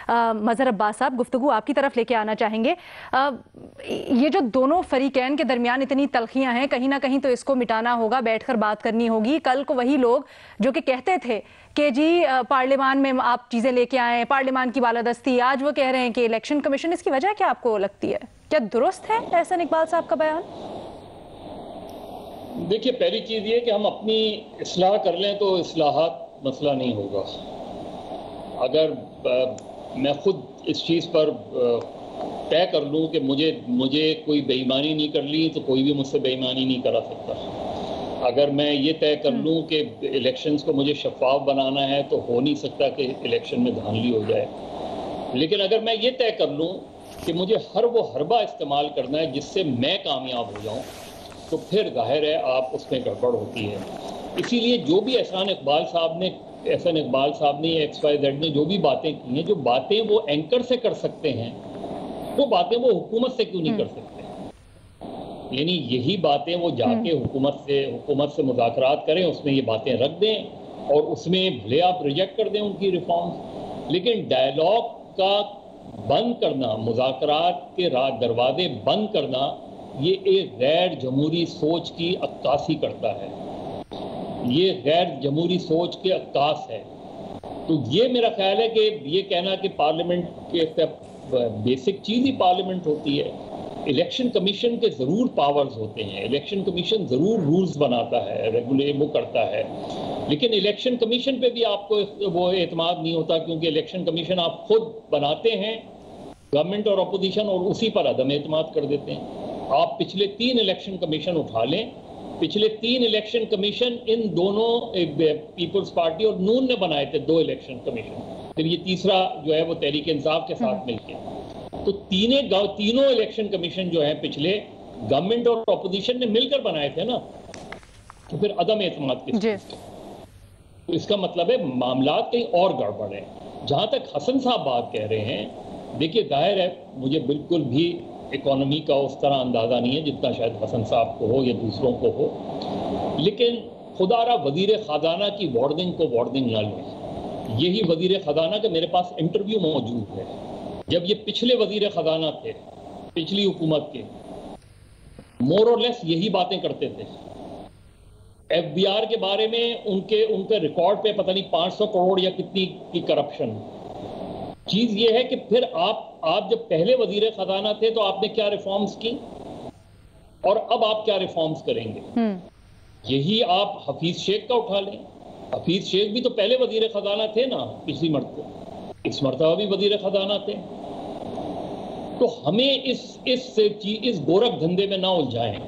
मजहर अब्बास साहब, गुफ्तगू आपकी तरफ लेके आना चाहेंगे। ये जो दोनों फरीकैन के दरमियान इतनी तलखियां हैं, कहीं ना कहीं तो इसको मिटाना होगा, बैठकर बात करनी होगी। कल को वही लोग जो कि कहते थे कि जी पार्लियामान में आप चीजें लेके आए, पार्लियामान की बालादस्ती, आज वो कह रहे हैं कि इलेक्शन कमीशन। इसकी वजह क्या आपको लगती है? क्या दुरुस्त है एहसन इकबाल साहब का बयान? देखिए, पहली चीज ये कि हम अपनी इस्लाह कर लें तो इस्लाहात मसला नहीं होगा। अगर मैं खुद इस चीज़ पर तय कर लूँ कि मुझे कोई बेईमानी नहीं कर ली, तो कोई भी मुझसे बेईमानी नहीं करा सकता। अगर मैं ये तय कर लूँ कि इलेक्शंस को मुझे शफाफ बनाना है, तो हो नहीं सकता कि इलेक्शन में धांधली हो जाए। लेकिन अगर मैं ये तय कर लूँ कि मुझे हर वो हरबा इस्तेमाल करना है जिससे मैं कामयाब हो जाऊँ, तो फिर जाहिर है आप उसमें गड़बड़ होती है। इसीलिए जो भी एहसन इकबाल साहब ने XYZ ने जो भी बातें की हैं, जो बातें वो एंकर से कर सकते हैं, वो बातें वो हुकूमत से क्यों नहीं कर सकते? यानी यही बातें वो जाके हुकूमत से मुज़ाकरात करें, उसमें ये बातें रख दें और उसमें भले आप रिजेक्ट कर दें उनकी रिफॉर्म्स, लेकिन डायलॉग का बंद करना, मुज़ाकरात के दरवाजे बंद करना, ये एक गैर जमहूरी सोच की अक्कासी करता है। ये गैर जमहूरी सोच के अक्कास है। तो ये मेरा ख्याल है कि ये कहना कि पार्लियामेंट के बेसिक चीज़ ही पार्लियामेंट होती है। इलेक्शन कमीशन के ज़रूर पावर्स होते हैं, इलेक्शन कमीशन ज़रूर रूल्स बनाता है, रेगुलेट वो करता है, लेकिन इलेक्शन कमीशन पे भी आपको वो एतमाद नहीं होता, क्योंकि इलेक्शन कमीशन आप खुद बनाते हैं, गवर्नमेंट और अपोजिशन, और उसी पर अदम एतमाद कर देते हैं। आप पिछले 3 इलेक्शन कमीशन उठा लें, पिछले 3 इलेक्शन कमीशन इन दोनों पीपल्स पार्टी और नून ने बनाए थे 2 इलेक्शन कमीशन, फिर ये तीसरा जो है वो तहरीक इंसाफ के साथ मिलकर। तो तीनों इलेक्शन कमीशन जो है पिछले गवर्नमेंट और अपोजिशन ने मिलकर बनाए थे ना, तो फिर अदम एतमाद किस चीज़ का? तो इसका मतलब है मामला कहीं और गड़बड़ है। जहाँ तक हसन साहब बात कह रहे हैं, देखिए जाहिर है मुझे बिल्कुल भी इकोनॉमी का उस तरह अंदाज़ा नहीं है जितना शायद हसन साहब को हो या दूसरों को हो, लेकिन खुदारा वज़ीर ख़जाना की वार्निंग को वार्निंग ना लें। यही वज़ीर ख़जाना का मेरे पास इंटरव्यू मौजूद है, जब ये पिछले वज़ीर ख़जाना थे पिछली हुकूमत के, मोर और लेस यही बातें करते थे। FBR के बारे में उनके रिकॉर्ड पे पता नहीं 500 करोड़ या कितनी की करप्शन। चीज ये है कि फिर आप जब पहले वजीर खजाना थे तो आपने क्या रिफॉर्म्स की और अब आप क्या रिफॉर्म्स करेंगे? यही आप हफीज शेख का उठा लें। हफीज शेख भी तो पहले वजीर खजाना थे ना, पिछली मरतबा, इस मरतबा भी वजीर खजाना थे। तो हमें इस गोरख धंधे में ना उलझाएं।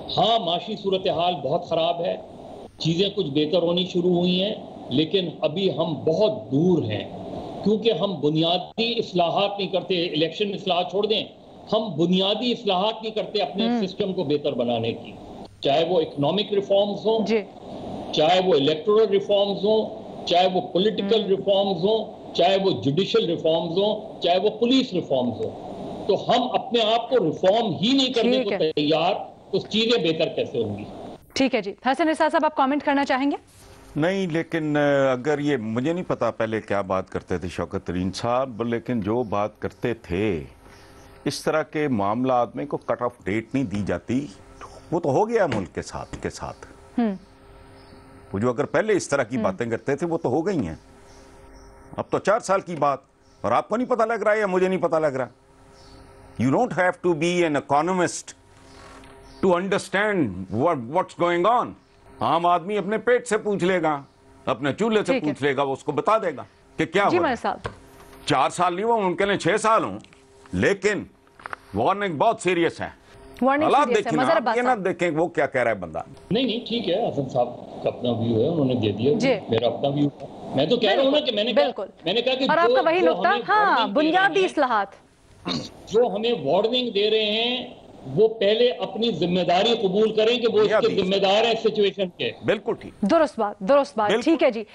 हाँ, माशी सूरत हाल बहुत खराब है, चीजें कुछ बेहतर होनी शुरू हुई हैं, लेकिन अभी हम बहुत दूर हैं, क्योंकि हम बुनियादी इस्लाहात नहीं करते। इलेक्शन इस्लाह छोड़ दें, हम बुनियादी इस्लाहात नहीं करते अपने सिस्टम को बेहतर बनाने की, चाहे वो इकोनॉमिक रिफॉर्म्स हो, चाहे वो इलेक्टोरल रिफॉर्म्स हो, चाहे वो पॉलिटिकल रिफॉर्म्स हो, चाहे वो जुडिशियल रिफॉर्म्स हो, चाहे वो पुलिस रिफॉर्म्स हो। तो हम अपने आप को रिफॉर्म ही नहीं करने को तैयार, तो चीजें बेहतर कैसे होंगी? ठीक है जी। हसन रिसात साहब, आप कमेंट करना चाहेंगे? नहीं, लेकिन अगर ये मुझे नहीं पता पहले क्या बात करते थे शौकत तरीन साहब, लेकिन जो बात करते थे इस तरह के मामला में को कट ऑफ डेट नहीं दी जाती, वो तो हो गया मुल्क के साथ वो जो अगर पहले इस तरह की बातें करते थे वो तो हो गई हैं। अब तो 4 साल की बात, और आपको नहीं पता लग रहा है या मुझे नहीं पता लग रहा। You don't have to be an economist to understand what's going on. आम आदमी अपने पेट से पूछ लेगा, अपने चूल्हे से पूछ लेगा, वो उसको बता देगा कि क्या हुआ। 4 साल नहीं, वो मुमकिन है 6 साल हो, लेकिन वार्निंग बहुत सीरियस है। हालात देखिए, ये ना देखें वो क्या कह रहा है बंदा। नहीं, ठीक है, हसन साहब का अपना व्यू है, उन्होंने दे दिया, मेरा अपना व्यू है। मैं तो कह रहा हूँ ना कि मैंने कहा कि और आपका वही नुक्ता, हाँ, बुनियादी इस्लाहात जो हमें वार्निंग दे रहे हैं, वो पहले अपनी जिम्मेदारी कबूल करें कि वो इसके जिम्मेदार है सिचुएशन के। बिल्कुल ठीक, दुरुस्त बात, ठीक है जी।